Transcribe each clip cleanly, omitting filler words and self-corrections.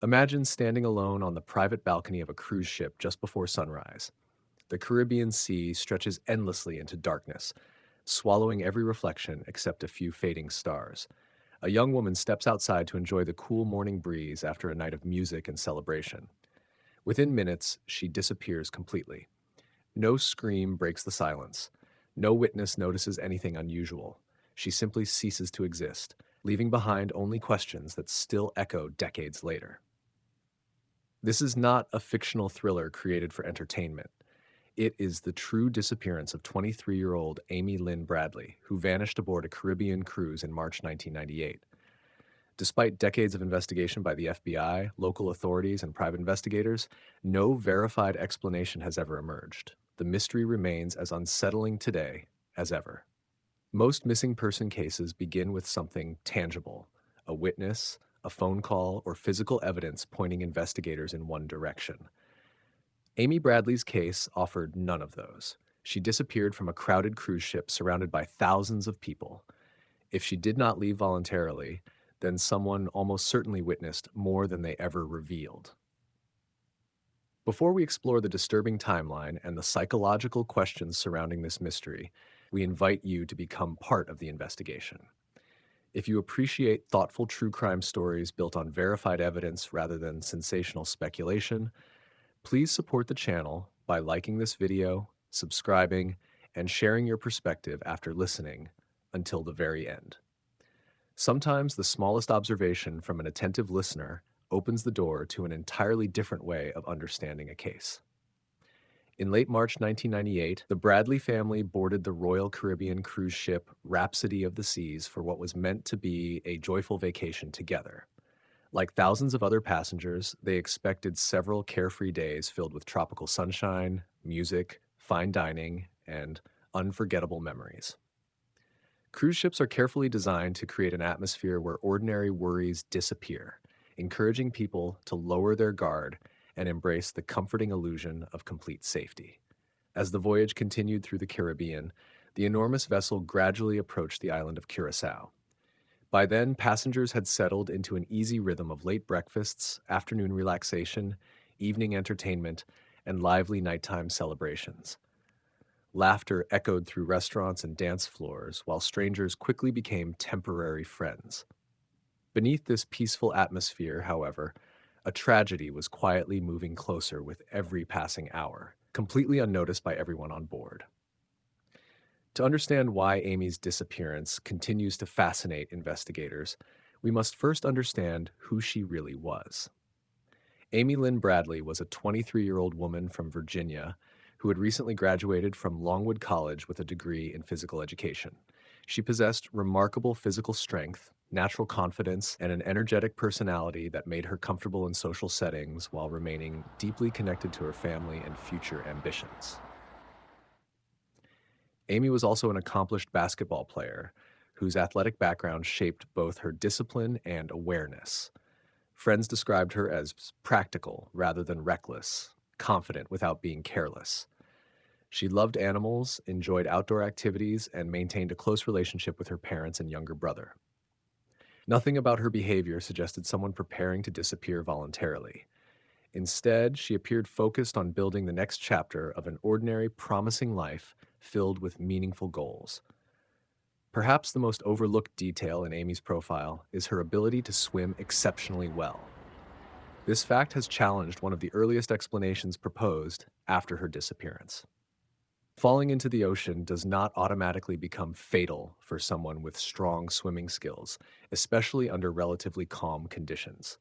Imagine standing alone on the private balcony of a cruise ship just before sunrise. The Caribbean Sea stretches endlessly into darkness, swallowing every reflection except a few fading stars. A young woman steps outside to enjoy the cool morning breeze after a night of music and celebration. Within minutes, she disappears completely. No scream breaks the silence. No witness notices anything unusual. She simply ceases to exist, leaving behind only questions that still echo decades later. This is not a fictional thriller created for entertainment. It is the true disappearance of 23-year-old Amy Lynn Bradley, who vanished aboard a Caribbean cruise in March 1998. Despite decades of investigation by the FBI, local authorities, and private investigators, no verified explanation has ever emerged. The mystery remains as unsettling today as ever. Most missing person cases begin with something tangible: a witness, a phone call, or physical evidence pointing investigators in one direction. Amy Bradley's case offered none of those. She disappeared from a crowded cruise ship surrounded by thousands of people. If she did not leave voluntarily, then someone almost certainly witnessed more than they ever revealed. Before we explore the disturbing timeline and the psychological questions surrounding this mystery, we invite you to become part of the investigation. If you appreciate thoughtful true crime stories built on verified evidence rather than sensational speculation, please support the channel by liking this video, subscribing, and sharing your perspective after listening until the very end. Sometimes the smallest observation from an attentive listener opens the door to an entirely different way of understanding a case. In late March 1998, the Bradley family boarded the Royal Caribbean cruise ship Rhapsody of the Seas for what was meant to be a joyful vacation together. Like thousands of other passengers, they expected several carefree days filled with tropical sunshine, music, fine dining, and unforgettable memories. Cruise ships are carefully designed to create an atmosphere where ordinary worries disappear, encouraging people to lower their guard and embrace the comforting illusion of complete safety. As the voyage continued through the Caribbean, the enormous vessel gradually approached the island of Curacao. By then, passengers had settled into an easy rhythm of late breakfasts, afternoon relaxation, evening entertainment, and lively nighttime celebrations. Laughter echoed through restaurants and dance floors, while strangers quickly became temporary friends. Beneath this peaceful atmosphere, however, a tragedy was quietly moving closer with every passing hour, completely unnoticed by everyone on board. To understand why Amy's disappearance continues to fascinate investigators, we must first understand who she really was. Amy Lynn Bradley was a 23-year-old woman from Virginia who had recently graduated from Longwood College with a degree in physical education. She possessed remarkable physical strength, natural confidence, and an energetic personality that made her comfortable in social settings while remaining deeply connected to her family and future ambitions. Amy was also an accomplished basketball player whose athletic background shaped both her discipline and awareness. Friends described her as practical rather than reckless, confident without being careless. She loved animals, enjoyed outdoor activities, and maintained a close relationship with her parents and younger brother. Nothing about her behavior suggested someone preparing to disappear voluntarily. Instead, she appeared focused on building the next chapter of an ordinary, promising life filled with meaningful goals. Perhaps the most overlooked detail in Amy's profile is her ability to swim exceptionally well. This fact has challenged one of the earliest explanations proposed after her disappearance. Falling into the ocean does not automatically become fatal for someone with strong swimming skills, especially under relatively calm conditions.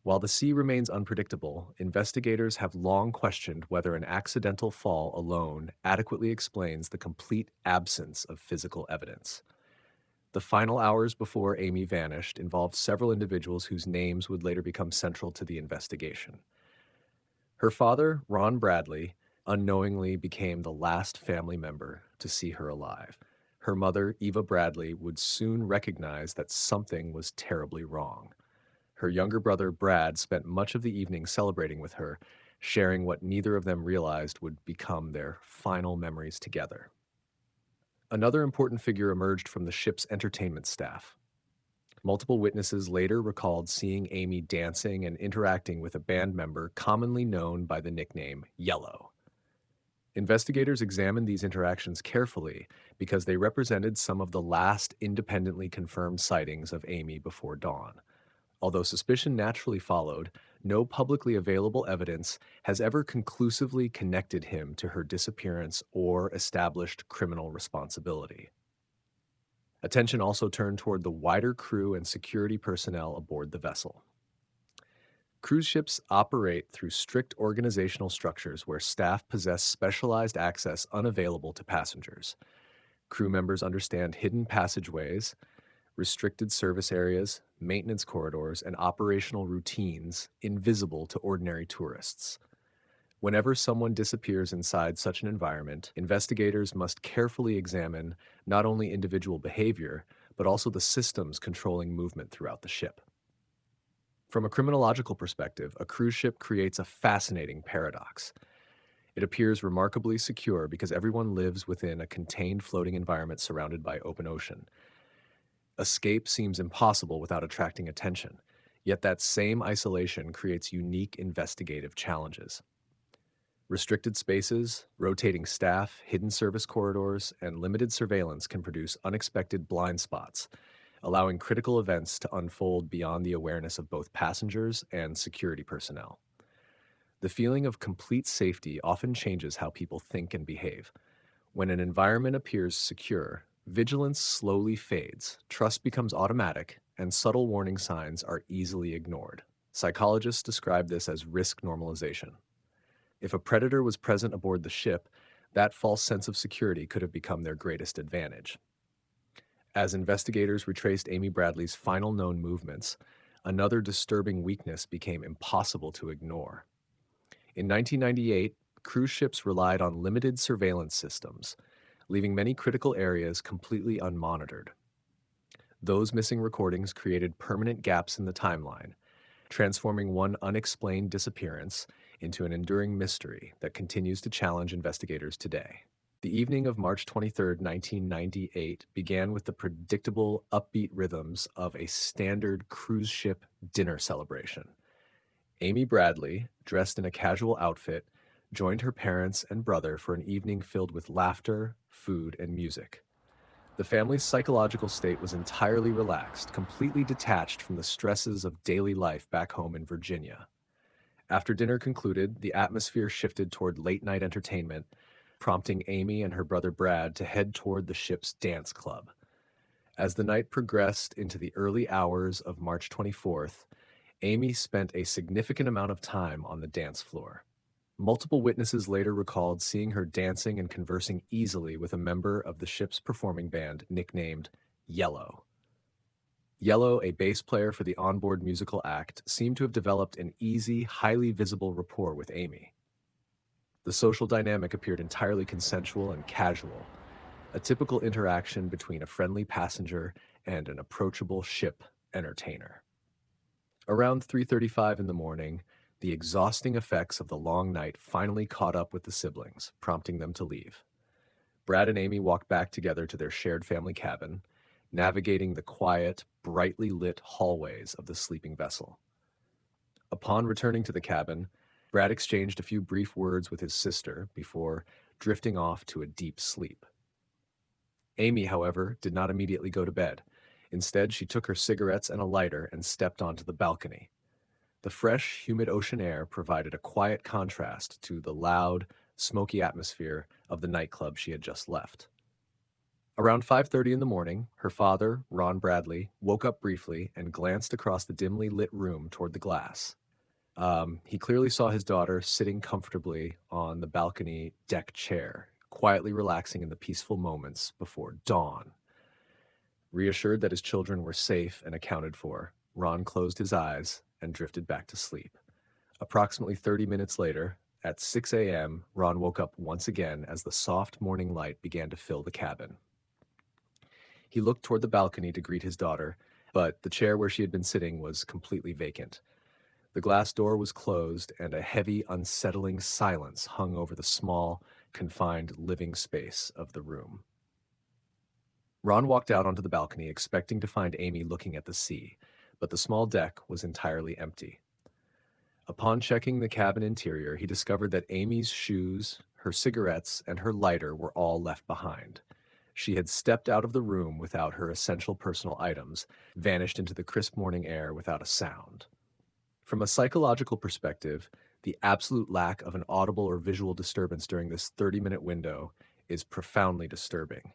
While the sea remains unpredictable, investigators have long questioned whether an accidental fall alone adequately explains the complete absence of physical evidence. The final hours before Amy vanished involved several individuals whose names would later become central to the investigation. Her father, Ron Bradley, unknowingly became the last family member to see her alive. Her mother, Eva Bradley, would soon recognize that something was terribly wrong. Her younger brother, Brad, spent much of the evening celebrating with her, sharing what neither of them realized would become their final memories together. Another important figure emerged from the ship's entertainment staff. Multiple witnesses later recalled seeing Amy dancing and interacting with a band member commonly known by the nickname Yellow. Investigators examined these interactions carefully because they represented some of the last independently confirmed sightings of Amy before dawn. Although suspicion naturally followed, no publicly available evidence has ever conclusively connected him to her disappearance or established criminal responsibility. Attention also turned toward the wider crew and security personnel aboard the vessel. Cruise ships operate through strict organizational structures where staff possess specialized access unavailable to passengers. Crew members understand hidden passageways, restricted service areas, maintenance corridors, and operational routines invisible to ordinary tourists. Whenever someone disappears inside such an environment, investigators must carefully examine not only individual behavior, but also the systems controlling movement throughout the ship. From a criminological perspective, a cruise ship creates a fascinating paradox. It appears remarkably secure because everyone lives within a contained floating environment surrounded by open ocean. Escape seems impossible without attracting attention, yet that same isolation creates unique investigative challenges. Restricted spaces, rotating staff, hidden service corridors, and limited surveillance can produce unexpected blind spots, allowing critical events to unfold beyond the awareness of both passengers and security personnel. The feeling of complete safety often changes how people think and behave. When an environment appears secure, vigilance slowly fades, trust becomes automatic, and subtle warning signs are easily ignored. Psychologists describe this as risk normalization. If a predator was present aboard the ship, that false sense of security could have become their greatest advantage. As investigators retraced Amy Bradley's final known movements, another disturbing weakness became impossible to ignore. In 1998, cruise ships relied on limited surveillance systems, leaving many critical areas completely unmonitored. Those missing recordings created permanent gaps in the timeline, transforming one unexplained disappearance into an enduring mystery that continues to challenge investigators today. The evening of March 23, 1998, began with the predictable, upbeat rhythms of a standard cruise ship dinner celebration. Amy Bradley, dressed in a casual outfit, joined her parents and brother for an evening filled with laughter, food, and music. The family's psychological state was entirely relaxed, completely detached from the stresses of daily life back home in Virginia. After dinner concluded, the atmosphere shifted toward late-night entertainment, prompting Amy and her brother Brad to head toward the ship's dance club. As the night progressed into the early hours of March 24th, Amy spent a significant amount of time on the dance floor. Multiple witnesses later recalled seeing her dancing and conversing easily with a member of the ship's performing band nicknamed Yellow. Yellow, a bass player for the onboard musical act, seemed to have developed an easy, highly visible rapport with Amy. The social dynamic appeared entirely consensual and casual, a typical interaction between a friendly passenger and an approachable ship entertainer. Around 3:35 in the morning, the exhausting effects of the long night finally caught up with the siblings, prompting them to leave. Brad and Amy walked back together to their shared family cabin, navigating the quiet, brightly lit hallways of the sleeping vessel. Upon returning to the cabin, Brad exchanged a few brief words with his sister before drifting off to a deep sleep. Amy, however, did not immediately go to bed. Instead, she took her cigarettes and a lighter and stepped onto the balcony. The fresh, humid ocean air provided a quiet contrast to the loud, smoky atmosphere of the nightclub she had just left. Around 5:30 in the morning, her father, Ron Bradley, woke up briefly and glanced across the dimly lit room toward the glass. He clearly saw his daughter sitting comfortably on the balcony deck chair, quietly relaxing in the peaceful moments before dawn. Reassured that his children were safe and accounted for, Ron closed his eyes and drifted back to sleep. Approximately 30 minutes later, at 6 a.m., Ron woke up once again as the soft morning light began to fill the cabin. He looked toward the balcony to greet his daughter, but the chair where she had been sitting was completely vacant. The glass door was closed, and a heavy, unsettling silence hung over the small, confined living space of the room. Ron walked out onto the balcony expecting to find Amy looking at the sea, but the small deck was entirely empty. Upon checking the cabin interior, he discovered that Amy's shoes, her cigarettes, and her lighter were all left behind. She had stepped out of the room without her essential personal items, vanished into the crisp morning air without a sound. From a psychological perspective, the absolute lack of an audible or visual disturbance during this 30-minute window is profoundly disturbing.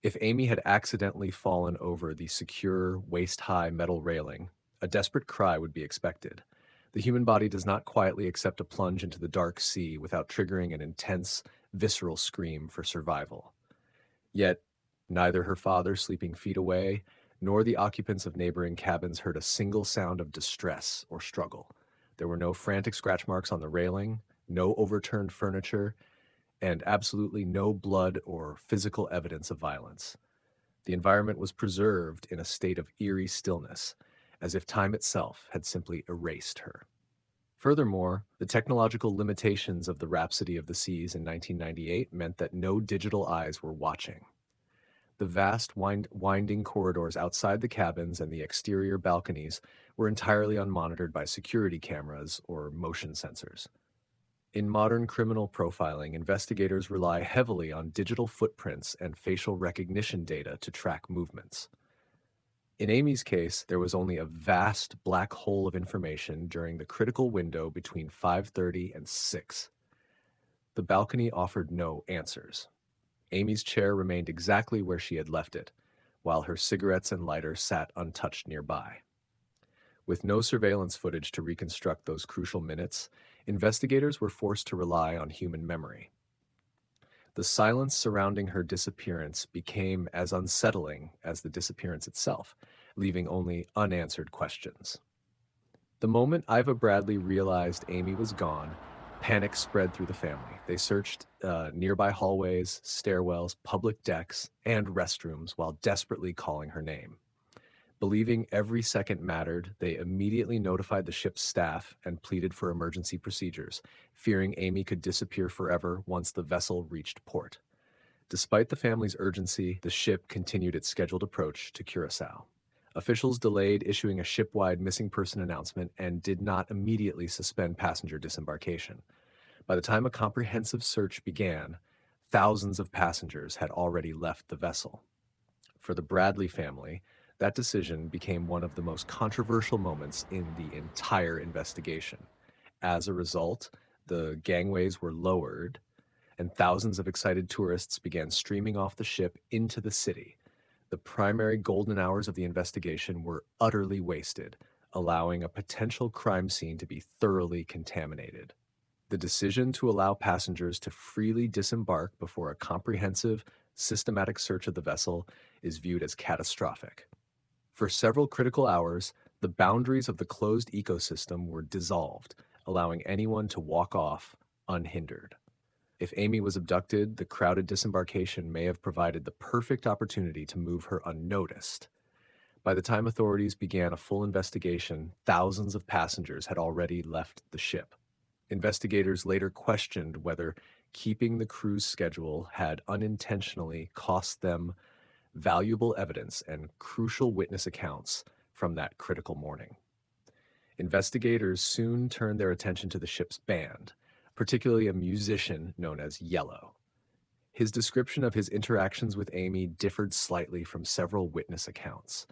If Amy had accidentally fallen over the secure, waist-high metal railing, a desperate cry would be expected. The human body does not quietly accept a plunge into the dark sea without triggering an intense, visceral scream for survival. Yet, neither her father sleeping feet away, nor the occupants of neighboring cabins heard a single sound of distress or struggle. There were no frantic scratch marks on the railing, no overturned furniture, and absolutely no blood or physical evidence of violence. The environment was preserved in a state of eerie stillness, as if time itself had simply erased her. Furthermore, the technological limitations of the Rhapsody of the Seas in 1998 meant that no digital eyes were watching. The vast winding corridors outside the cabins and the exterior balconies were entirely unmonitored by security cameras or motion sensors. In modern criminal profiling, investigators rely heavily on digital footprints and facial recognition data to track movements. In Amy's case, there was only a vast black hole of information during the critical window between 5:30 and 6. The balcony offered no answers. Amy's chair remained exactly where she had left it, while her cigarettes and lighter sat untouched nearby. With no surveillance footage to reconstruct those crucial minutes, investigators were forced to rely on human memory. The silence surrounding her disappearance became as unsettling as the disappearance itself, leaving only unanswered questions. The moment Iva Bradley realized Amy was gone, panic spread through the family. They searched nearby hallways, stairwells, public decks, and restrooms while desperately calling her name. Believing every second mattered, they immediately notified the ship's staff and pleaded for emergency procedures, fearing Amy could disappear forever once the vessel reached port. Despite the family's urgency, the ship continued its scheduled approach to Curacao. Officials delayed issuing a ship-wide missing person announcement and did not immediately suspend passenger disembarkation. By the time a comprehensive search began, thousands of passengers had already left the vessel. For the Bradley family, that decision became one of the most controversial moments in the entire investigation. As a result, the gangways were lowered, and thousands of excited tourists began streaming off the ship into the city. The primary golden hours of the investigation were utterly wasted, allowing a potential crime scene to be thoroughly contaminated. The decision to allow passengers to freely disembark before a comprehensive, systematic search of the vessel is viewed as catastrophic. For several critical hours, the boundaries of the closed ecosystem were dissolved, allowing anyone to walk off unhindered. If Amy was abducted, the crowded disembarkation may have provided the perfect opportunity to move her unnoticed. By the time authorities began a full investigation, thousands of passengers had already left the ship. Investigators later questioned whether keeping the cruise schedule had unintentionally cost them valuable evidence and crucial witness accounts from that critical morning. Investigators soon turned their attention to the ship's band, particularly a musician known as Yellow. His description of his interactions with Amy differed slightly from several witness accounts.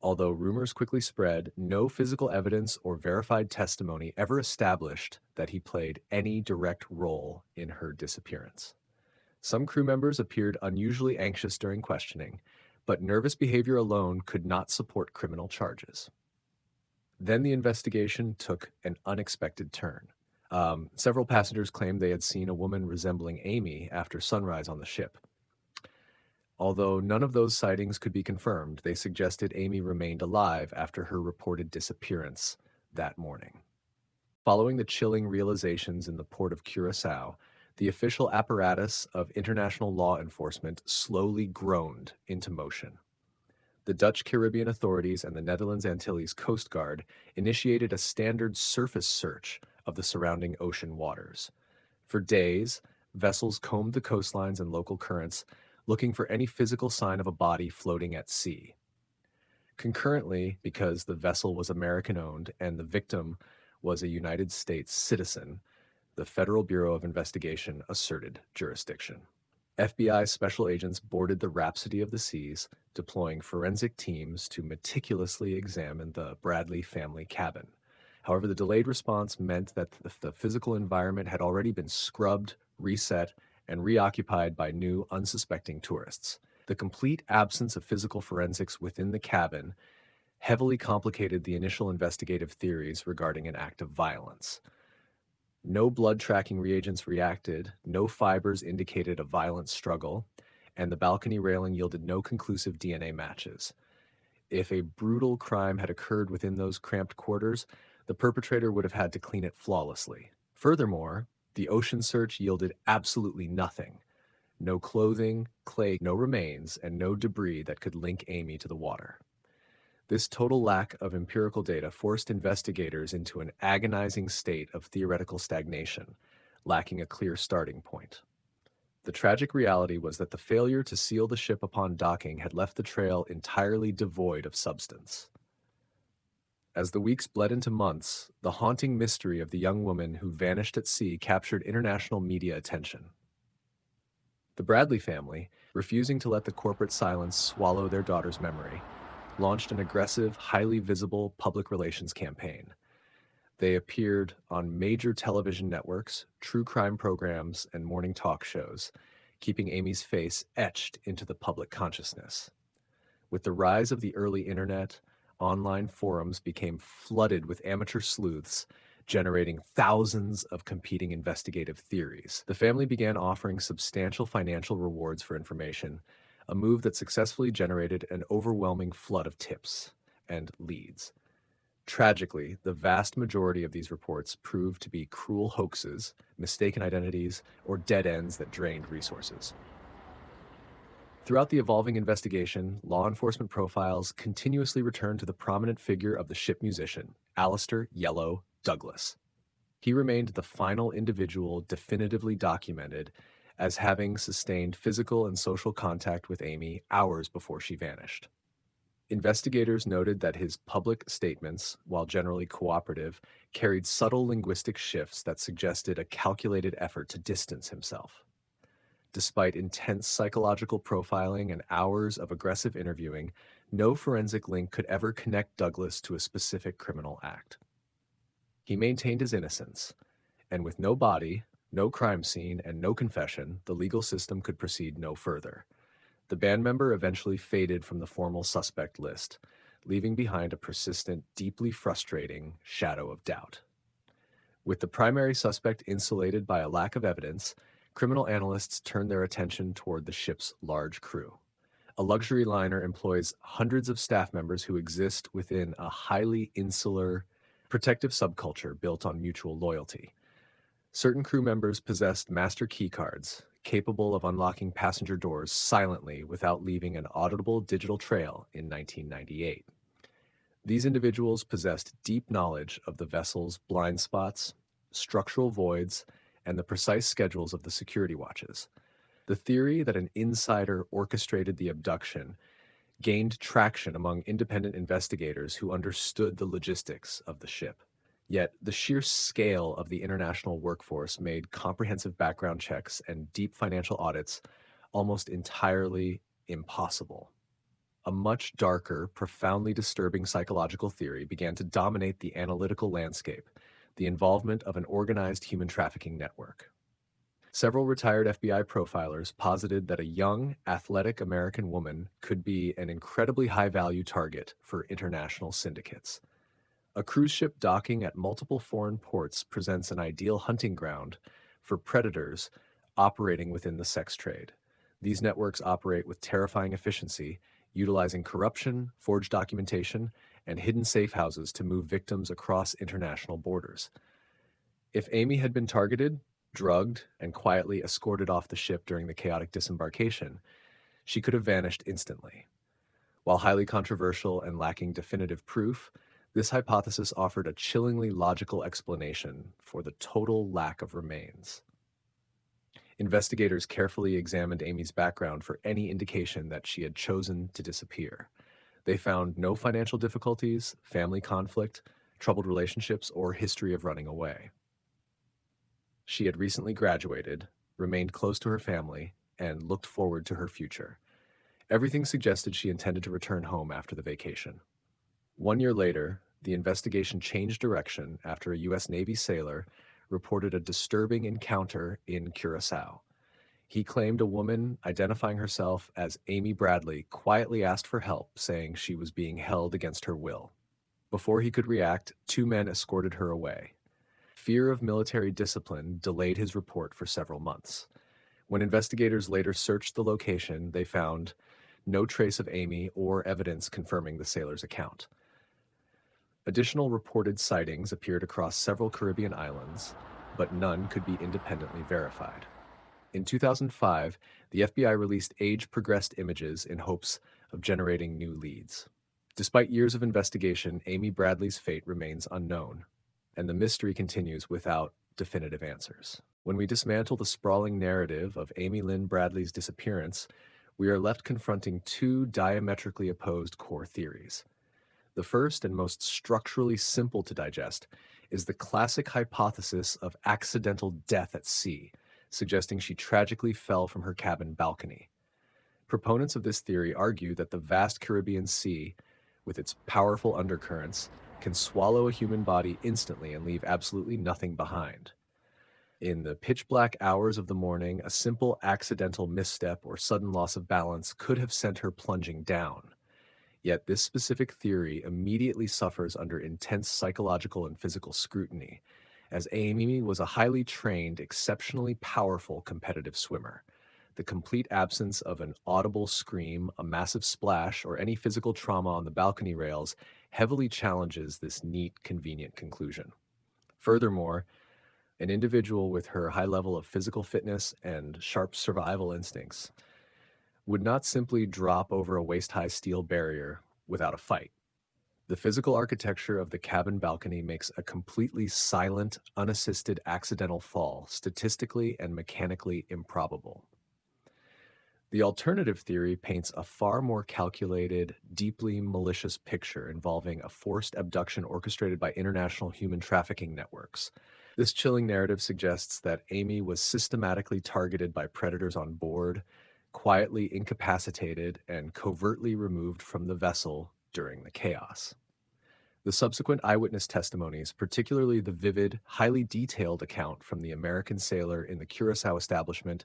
Although rumors quickly spread, no physical evidence or verified testimony ever established that he played any direct role in her disappearance. Some crew members appeared unusually anxious during questioning, but nervous behavior alone could not support criminal charges. Then the investigation took an unexpected turn. Several passengers claimed they had seen a woman resembling Amy after sunrise on the ship. Although none of those sightings could be confirmed, they suggested Amy remained alive after her reported disappearance that morning. Following the chilling realizations in the port of Curacao, the official apparatus of international law enforcement slowly groaned into motion. The Dutch Caribbean authorities and the Netherlands Antilles Coast Guard initiated a standard surface search of the surrounding ocean waters. For days, vessels combed the coastlines and local currents, looking for any physical sign of a body floating at sea. Concurrently, because the vessel was American-owned and the victim was a United States citizen, the Federal Bureau of Investigation asserted jurisdiction. FBI special agents boarded the Rhapsody of the Seas, deploying forensic teams to meticulously examine the Bradley family cabin. However, the delayed response meant that the physical environment had already been scrubbed, reset, and reoccupied by new, unsuspecting tourists. The complete absence of physical forensics within the cabin heavily complicated the initial investigative theories regarding an act of violence. No blood tracking reagents reacted, no fibers indicated a violent struggle, and the balcony railing yielded no conclusive DNA matches. If a brutal crime had occurred within those cramped quarters, the perpetrator would have had to clean it flawlessly. Furthermore, the ocean search yielded absolutely nothing. No clothing, clay, no remains, and no debris that could link Amy to the water. This total lack of empirical data forced investigators into an agonizing state of theoretical stagnation, lacking a clear starting point. The tragic reality was that the failure to seal the ship upon docking had left the trail entirely devoid of substance. As the weeks bled into months, the haunting mystery of the young woman who vanished at sea captured international media attention. The Bradley family, refusing to let the corporate silence swallow their daughter's memory, launched an aggressive, highly visible public relations campaign. They appeared on major television networks, true crime programs, and morning talk shows, keeping Amy's face etched into the public consciousness. With the rise of the early internet, online forums became flooded with amateur sleuths, generating thousands of competing investigative theories. The family began offering substantial financial rewards for information, a move that successfully generated an overwhelming flood of tips and leads. Tragically, the vast majority of these reports proved to be cruel hoaxes, mistaken identities, or dead ends that drained resources. Throughout the evolving investigation, law enforcement profiles continuously returned to the prominent figure of the ship musician, Alistair "Yellow" Douglas. He remained the final individual definitively documented as having sustained physical and social contact with Amy hours before she vanished. Investigators noted that his public statements, while generally cooperative, carried subtle linguistic shifts that suggested a calculated effort to distance himself. Despite intense psychological profiling and hours of aggressive interviewing, no forensic link could ever connect Douglas to a specific criminal act. He maintained his innocence, and with no body, no crime scene, and no confession, the legal system could proceed no further. The band member eventually faded from the formal suspect list, leaving behind a persistent, deeply frustrating shadow of doubt. With the primary suspect insulated by a lack of evidence, criminal analysts turned their attention toward the ship's large crew. A luxury liner employs hundreds of staff members who exist within a highly insular, protective subculture built on mutual loyalty. Certain crew members possessed master key cards, capable of unlocking passenger doors silently without leaving an audible digital trail in 1998. These individuals possessed deep knowledge of the vessel's blind spots, structural voids, and the precise schedules of the security watches. The theory that an insider orchestrated the abduction gained traction among independent investigators who understood the logistics of the ship. Yet, the sheer scale of the international workforce made comprehensive background checks and deep financial audits almost entirely impossible. A much darker, profoundly disturbing psychological theory began to dominate the analytical landscape: the involvement of an organized human trafficking network. Several retired FBI profilers posited that a young, athletic American woman could be an incredibly high-value target for international syndicates. A cruise ship docking at multiple foreign ports presents an ideal hunting ground for predators operating within the sex trade. These networks operate with terrifying efficiency, utilizing corruption, forged documentation, and hidden safe houses to move victims across international borders. If Amy had been targeted, drugged, and quietly escorted off the ship during the chaotic disembarkation, she could have vanished instantly. While highly controversial and lacking definitive proof, this hypothesis offered a chillingly logical explanation for the total lack of remains. Investigators carefully examined Amy's background for any indication that she had chosen to disappear. They found no financial difficulties, family conflict, troubled relationships, or history of running away. She had recently graduated, remained close to her family, and looked forward to her future. Everything suggested she intended to return home after the vacation. 1 year later, the investigation changed direction after a U.S. Navy sailor reported a disturbing encounter in Curacao. He claimed a woman identifying herself as Amy Bradley quietly asked for help, saying she was being held against her will. Before he could react, two men escorted her away. Fear of military discipline delayed his report for several months. When investigators later searched the location, they found no trace of Amy or evidence confirming the sailor's account. Additional reported sightings appeared across several Caribbean islands, but none could be independently verified. In 2005, the FBI released age-progressed images in hopes of generating new leads. Despite years of investigation, Amy Bradley's fate remains unknown, and the mystery continues without definitive answers. When we dismantle the sprawling narrative of Amy Lynn Bradley's disappearance, we are left confronting two diametrically opposed core theories. The first and most structurally simple to digest is the classic hypothesis of accidental death at sea, suggesting she tragically fell from her cabin balcony. Proponents of this theory argue that the vast Caribbean Sea, with its powerful undercurrents, can swallow a human body instantly and leave absolutely nothing behind. In the pitch-black hours of the morning, a simple accidental misstep or sudden loss of balance could have sent her plunging down. Yet this specific theory immediately suffers under intense psychological and physical scrutiny, as Amy was a highly trained, exceptionally powerful competitive swimmer. The complete absence of an audible scream, a massive splash, or any physical trauma on the balcony rails heavily challenges this neat, convenient conclusion. Furthermore, an individual with her high level of physical fitness and sharp survival instincts would not simply drop over a waist-high steel barrier without a fight. The physical architecture of the cabin balcony makes a completely silent, unassisted accidental fall statistically and mechanically improbable. The alternative theory paints a far more calculated, deeply malicious picture involving a forced abduction orchestrated by international human trafficking networks. This chilling narrative suggests that Amy was systematically targeted by predators on board, quietly incapacitated, and covertly removed from the vessel during the chaos. The subsequent eyewitness testimonies, particularly the vivid, highly detailed account from the American sailor in the Curacao establishment,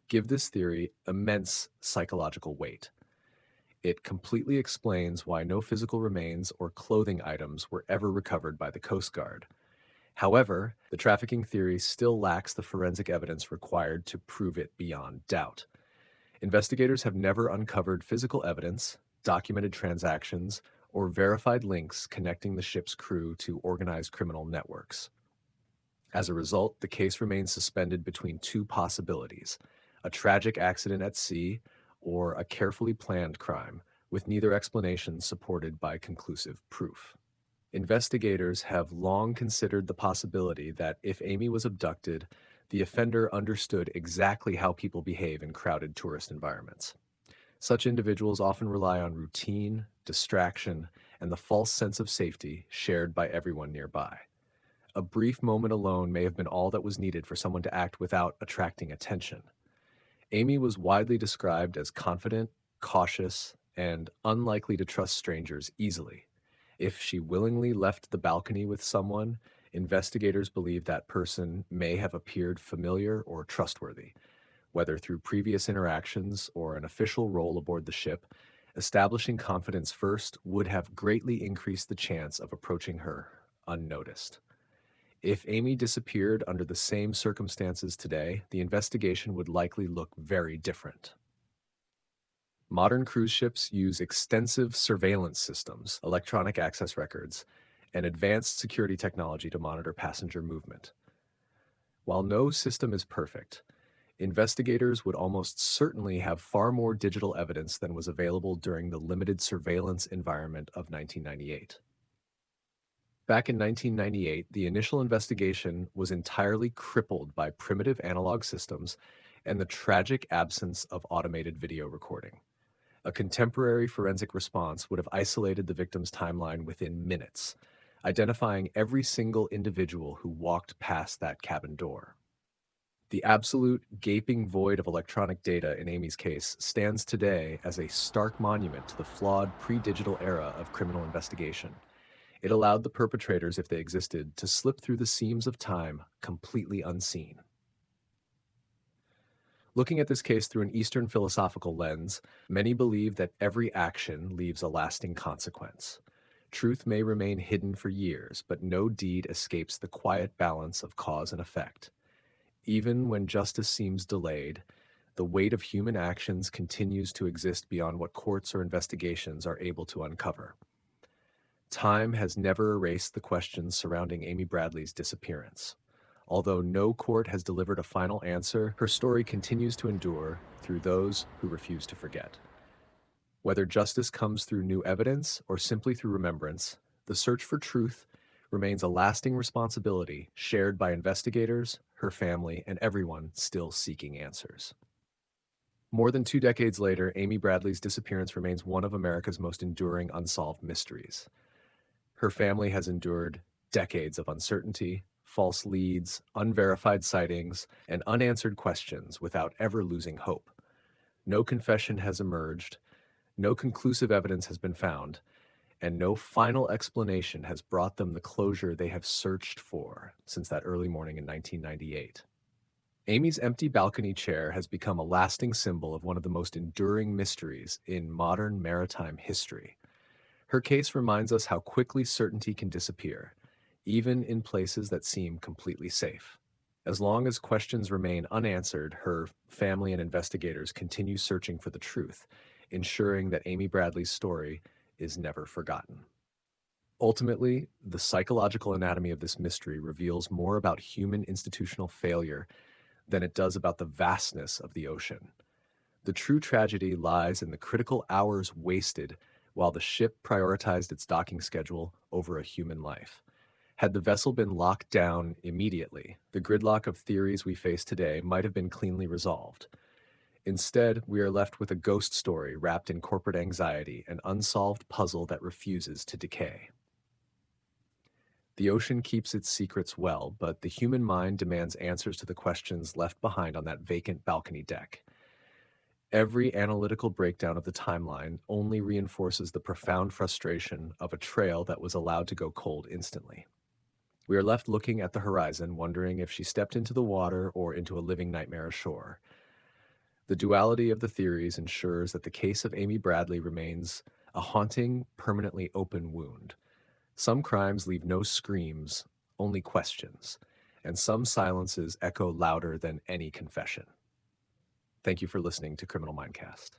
give this theory immense psychological weight. It completely explains why no physical remains or clothing items were ever recovered by the Coast Guard. However, the trafficking theory still lacks the forensic evidence required to prove it beyond doubt. Investigators have never uncovered physical evidence, documented transactions, or verified links connecting the ship's crew to organized criminal networks. As a result, the case remains suspended between two possibilities: a tragic accident at sea or a carefully planned crime, with neither explanation supported by conclusive proof. Investigators have long considered the possibility that if Amy was abducted, the offender understood exactly how people behave in crowded tourist environments. Such individuals often rely on routine, distraction, and the false sense of safety shared by everyone nearby. A brief moment alone may have been all that was needed for someone to act without attracting attention. Amy was widely described as confident, cautious, and unlikely to trust strangers easily. If she willingly left the balcony with someone, investigators believe that person may have appeared familiar or trustworthy. Whether through previous interactions or an official role aboard the ship, establishing confidence first would have greatly increased the chance of approaching her unnoticed. If Amy disappeared under the same circumstances today, the investigation would likely look very different. Modern cruise ships use extensive surveillance systems, electronic access records, and advanced security technology to monitor passenger movement. While no system is perfect, investigators would almost certainly have far more digital evidence than was available during the limited surveillance environment of 1998. Back in 1998, the initial investigation was entirely crippled by primitive analog systems and the tragic absence of automated video recording. A contemporary forensic response would have isolated the victim's timeline within minutes, identifying every single individual who walked past that cabin door. The absolute gaping void of electronic data in Amy's case stands today as a stark monument to the flawed pre-digital era of criminal investigation. It allowed the perpetrators, if they existed, to slip through the seams of time completely unseen. Looking at this case through an Eastern philosophical lens, many believe that every action leaves a lasting consequence. Truth may remain hidden for years, but no deed escapes the quiet balance of cause and effect. Even when justice seems delayed, the weight of human actions continues to exist beyond what courts or investigations are able to uncover. Time has never erased the questions surrounding Amy Bradley's disappearance. Although no court has delivered a final answer, her story continues to endure through those who refuse to forget. Whether justice comes through new evidence or simply through remembrance, the search for truth remains a lasting responsibility shared by investigators, her family, and everyone still seeking answers. More than 2 decades later, Amy Bradley's disappearance remains one of America's most enduring unsolved mysteries. Her family has endured decades of uncertainty, false leads, unverified sightings, and unanswered questions without ever losing hope. No confession has emerged, no conclusive evidence has been found, and no final explanation has brought them the closure they have searched for since that early morning in 1998. Amy's empty balcony chair has become a lasting symbol of one of the most enduring mysteries in modern maritime history. Her case reminds us how quickly certainty can disappear, even in places that seem completely safe. As long as questions remain unanswered, her family and investigators continue searching for the truth, ensuring that Amy Bradley's story is never forgotten. Ultimately, the psychological anatomy of this mystery reveals more about human institutional failure than it does about the vastness of the ocean. The true tragedy lies in the critical hours wasted while the ship prioritized its docking schedule over a human life. Had the vessel been locked down immediately, the gridlock of theories we face today might have been cleanly resolved. Instead, we are left with a ghost story wrapped in corporate anxiety, an unsolved puzzle that refuses to decay. The ocean keeps its secrets well, but the human mind demands answers to the questions left behind on that vacant balcony deck. Every analytical breakdown of the timeline only reinforces the profound frustration of a trail that was allowed to go cold instantly. We are left looking at the horizon, wondering if she stepped into the water or into a living nightmare ashore. The duality of the theories ensures that the case of Amy Bradley remains a haunting, permanently open wound. Some crimes leave no screams, only questions, and some silences echo louder than any confession. Thank you for listening to Criminal Mindcast.